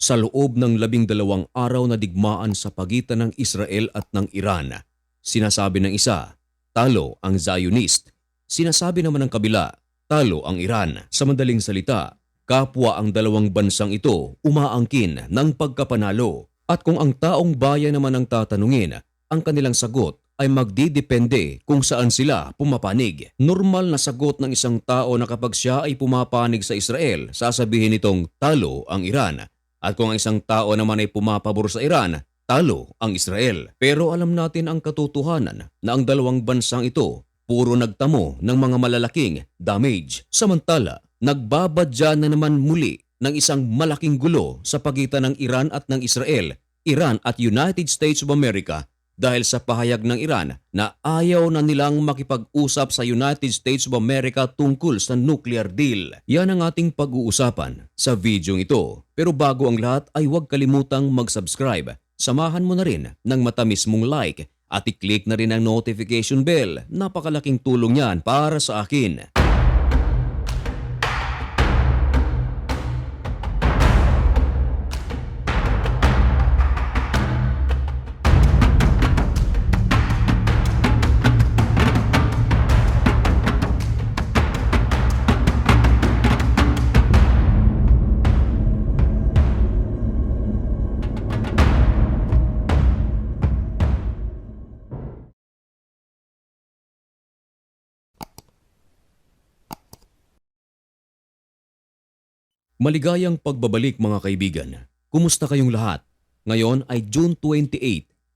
Sa loob ng 12 araw na digmaan sa pagitan ng Israel at ng Iran, sinasabi ng isa, talo ang Zionist. Sinasabi naman ng kabila, talo ang Iran. Sa madaling salita, kapwa ang dalawang bansang ito umaangkin ng pagkapanalo. At kung ang taong bayan naman ang tatanungin, ang kanilang sagot ay magdidepende kung saan sila pumapanig. Normal na sagot ng isang tao na kapag siya ay pumapanig sa Israel, sasabihin nitong talo ang Iran. At kung ang isang tao naman ay pumapabor sa Iran, talo ang Israel. Pero alam natin ang katotohanan na ang dalawang bansang ito puro nagtamo ng mga malalaking damage. Samantala, nagbabadya na naman muli ng isang malaking gulo sa pagitan ng Iran at ng Israel, Iran at United States of America dahil sa pahayag ng Iran na ayaw na nilang makipag-usap sa United States of America tungkol sa nuclear deal. Yan ang ating pag-uusapan sa video ito. Pero bago ang lahat ay huwag kalimutang mag-subscribe. Samahan mo na rin ng matamis mong like at i-click na rin ang notification bell. Napakalaking tulong yan para sa akin. Maligayang pagbabalik mga kaibigan. Kumusta kayong lahat? Ngayon ay June 28,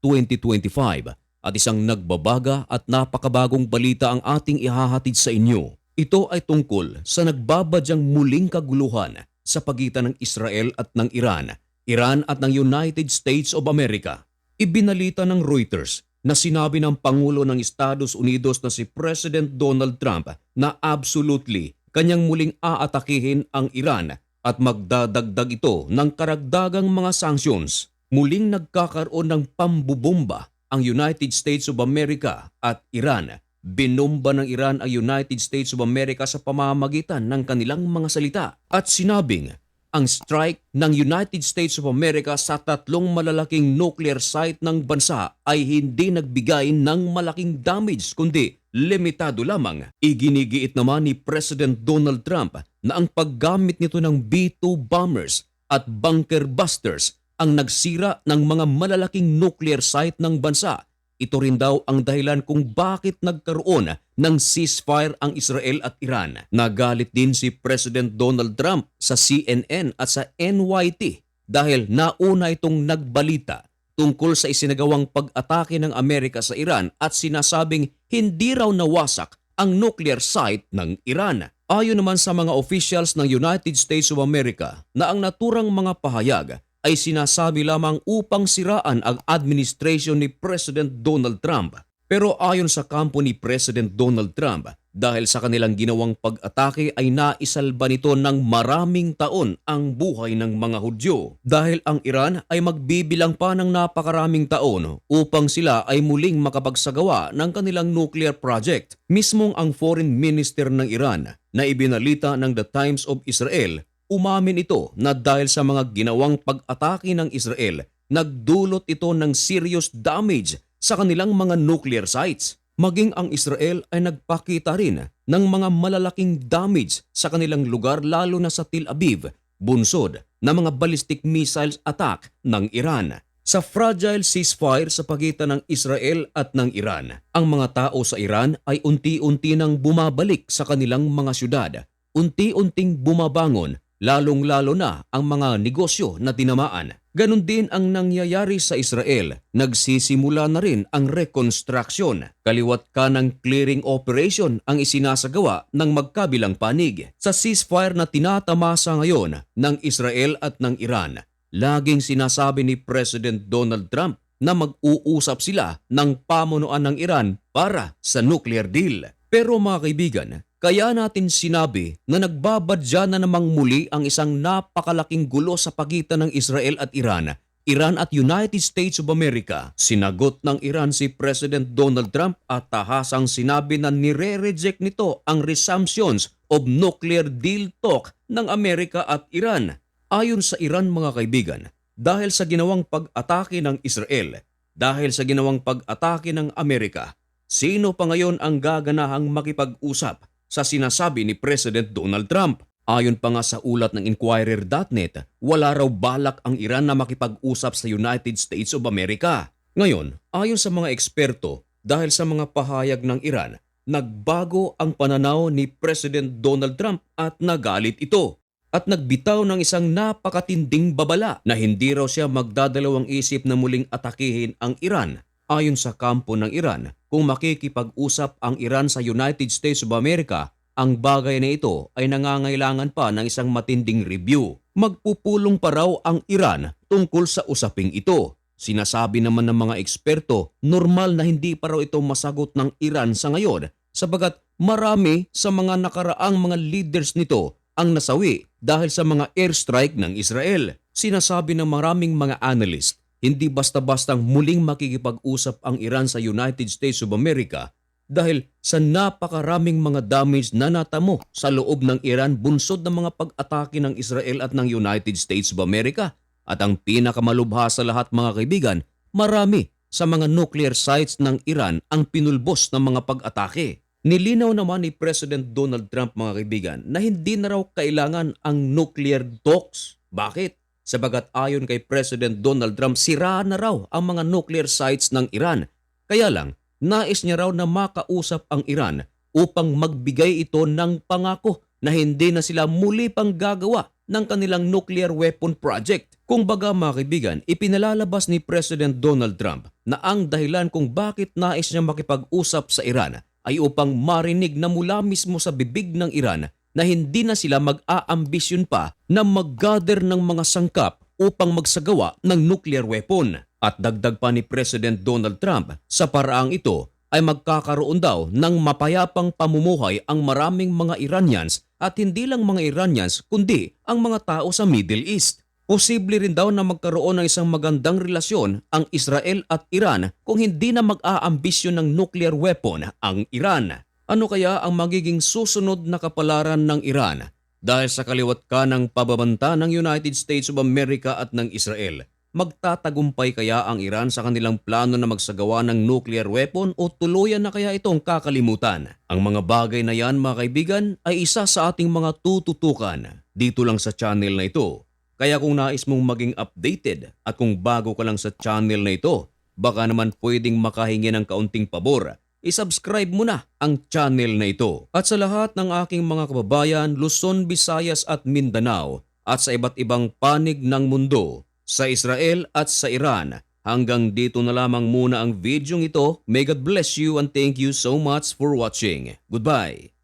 2025 at isang nagbabaga at napakabagong balita ang ating ihahatid sa inyo. Ito ay tungkol sa nagbabadyang muling kaguluhan sa pagitan ng Israel at ng Iran, Iran at ng United States of America. Ibinalita ng Reuters na sinabi ng Pangulo ng Estados Unidos na si President Donald Trump na absolutely kanyang muling aatakihin ang Iran at magdadagdag ito ng karagdagang mga sanctions. Muling nagkakaroon ng pambubomba ang United States of America at Iran. Binomba ng Iran ang United States of America sa pamamagitan ng kanilang mga salita at sinabing ang strike ng United States of America sa 3 malalaking nuclear site ng bansa ay hindi nagbigay ng malaking damage kundi limitado lamang. Iginigiit naman ni President Donald Trump na ang paggamit nito ng B-2 bombers at bunker busters ang nagsira ng mga malalaking nuclear site ng bansa. Ito rin daw ang dahilan kung bakit nagkaroon ng ceasefire ang Israel at Iran. Nagalit din si President Donald Trump sa CNN at sa NYT dahil nauna itong nagbalita tungkol sa isinagawang pag-atake ng Amerika sa Iran at sinasabing hindi raw nawasak ang nuclear site ng Iran. Ayon naman sa mga officials ng United States of America na ang naturang mga pahayag ay sinasabi lamang upang siraan ang administration ni President Donald Trump. Pero ayon sa kampo ni President Donald Trump, dahil sa kanilang ginawang pag-atake ay naisalba nito ng maraming taon ang buhay ng mga Hudyo. Dahil ang Iran ay magbibilang pa ng napakaraming taon upang sila ay muling makapagsagawa ng kanilang nuclear project. Mismong ang Foreign Minister ng Iran na ibinalita ng The Times of Israel, umamin ito na dahil sa mga ginawang pag-atake ng Israel, nagdulot ito ng serious damage sa kanilang mga nuclear sites. Maging ang Israel ay nagpakita rin ng mga malalaking damage sa kanilang lugar lalo na sa Tel Aviv, bunsod na mga ballistic missiles attack ng Iran. Sa fragile ceasefire sa pagitan ng Israel at ng Iran, ang mga tao sa Iran ay unti-unti nang bumabalik sa kanilang mga syudad. Unti-unting bumabangon lalong-lalo na ang mga negosyo na tinamaan. Ganon din ang nangyayari sa Israel. Nagsisimula na rin ang reconstruction. Kaliwat kanang clearing operation ang isinasagawa ng magkabilang panig. Sa ceasefire na tinatamasa ngayon ng Israel at ng Iran, laging sinasabi ni President Donald Trump na mag-uusap sila ng pamunuan ng Iran para sa nuclear deal. Pero mga kaibigan, kaya natin sinabi na nagbabadya na namang muli ang isang napakalaking gulo sa pagitan ng Israel at Iran, Iran at United States of America. Sinagot ng Iran si President Donald Trump at tahasang sinabi na nire-reject nito ang resumptions of nuclear deal talk ng Amerika at Iran. Ayon sa Iran mga kaibigan, dahil sa ginawang pag-atake ng Israel, dahil sa ginawang pag-atake ng Amerika, sino pa ngayon ang gaganahang makipag-usap sa sinasabi ni President Donald Trump? Ayon pa nga sa ulat ng Inquirer.net, wala raw balak ang Iran na makipag-usap sa United States of America. Ngayon, ayon sa mga eksperto, dahil sa mga pahayag ng Iran, nagbago ang pananaw ni President Donald Trump at nagalit ito. At nagbitaw ng isang napakatinding babala na hindi raw siya magdadalawang isip na muling atakihin ang Iran. Ayon sa kampo ng Iran, kung makikipag-usap ang Iran sa United States of America, ang bagay na ito ay nangangailangan pa ng isang matinding review. Magpupulong pa raw ang Iran tungkol sa usaping ito. Sinasabi naman ng mga eksperto, normal na hindi pa raw ito masagot ng Iran sa ngayon sabagat marami sa mga nakaraang mga leaders nito ang nasawi dahil sa mga airstrike ng Israel. Sinasabi ng maraming mga analyst, hindi basta-bastang muling makikipag-usap ang Iran sa United States of America dahil sa napakaraming mga damage na natamo sa loob ng Iran bunsod ng mga pag-atake ng Israel at ng United States of America. At ang pinakamalubha sa lahat mga kaibigan, marami sa mga nuclear sites ng Iran ang pinulbos ng mga pag-atake. Nilinaw naman ni President Donald Trump mga kaibigan na hindi na raw kailangan ang nuclear talks. Bakit? Sabagat ayon kay President Donald Trump, sira na raw ang mga nuclear sites ng Iran. Kaya lang, nais niya raw na makausap ang Iran upang magbigay ito ng pangako na hindi na sila muli pang gagawa ng kanilang nuclear weapon project. Kung baga mga kaibigan, ipinalalabas ni President Donald Trump na ang dahilan kung bakit nais niya makipag-usap sa Iran ay upang marinig na mula mismo sa bibig ng Iran na hindi na sila mag-aambisyon pa na mag-gather ng mga sangkap upang magsagawa ng nuclear weapon. At dagdag pa ni President Donald Trump, sa paraang ito ay magkakaroon daw ng mapayapang pamumuhay ang maraming mga Iranians at hindi lang mga Iranians kundi ang mga tao sa Middle East. Posible rin daw na magkaroon ng isang magandang relasyon ang Israel at Iran kung hindi na mag-aambisyon ng nuclear weapon ang Iran. Ano kaya ang magiging susunod na kapalaran ng Iran dahil sa kaliwat ka ng pababanta ng United States of America at ng Israel? Magtatagumpay kaya ang Iran sa kanilang plano na magsagawa ng nuclear weapon o tuluyan na kaya itong kakalimutan? Ang mga bagay na yan mga kaibigan ay isa sa ating mga tututukan dito lang sa channel na ito. Kaya kung nais mong maging updated at kung bago ka lang sa channel na ito, baka naman pwedeng makahingi ng kaunting pabor. I-subscribe mo na ang channel na ito. At sa lahat ng aking mga kababayan, Luzon, Visayas at Mindanao at sa iba't ibang panig ng mundo, sa Israel at sa Iran, hanggang dito na lamang muna ang videong ito. May God bless you and thank you so much for watching. Goodbye!